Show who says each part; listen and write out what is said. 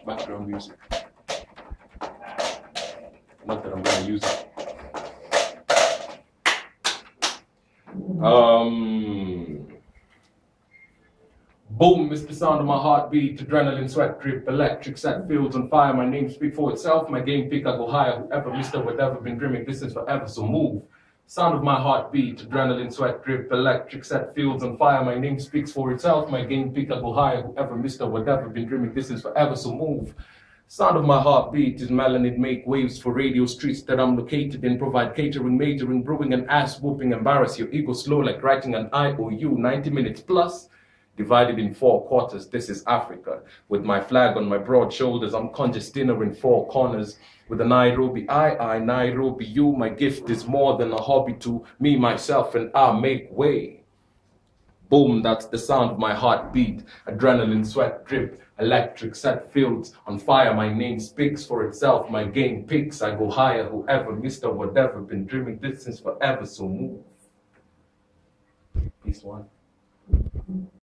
Speaker 1: background music. Not that I'm gonna use it. Boom is the sound of my heartbeat, adrenaline, sweat drip, electric set fields on fire. My name speak for itself, my game pick, I go higher. Whoever missed it, whatever been dreaming, this is forever, so move. Sound of my heartbeat, adrenaline, sweat drip, electric set fields on fire. My name speaks for itself, my game pick, I go higher. Whoever missed it, whatever been dreaming, this is forever, so move. Sound of my heartbeat is melanin, make waves for radio streets that I'm located in, provide catering, majoring, brewing, and ass whooping, embarrass your ego slow like writing an IOU, 90 minutes plus, divided in 4 quarters. This is Africa. With my flag on my broad shoulders, I'm conjures dinner in 4 corners. With a Nairobi I, Nairobi you, my gift is more than a hobby to me, myself, and I make way. Boom, that's the sound of my heartbeat, adrenaline, sweat drip, electric set fields on fire. My name speaks for itself, my game picks, I go higher. Whoever missed or whatever been dreaming distance forever, so move. Peace one.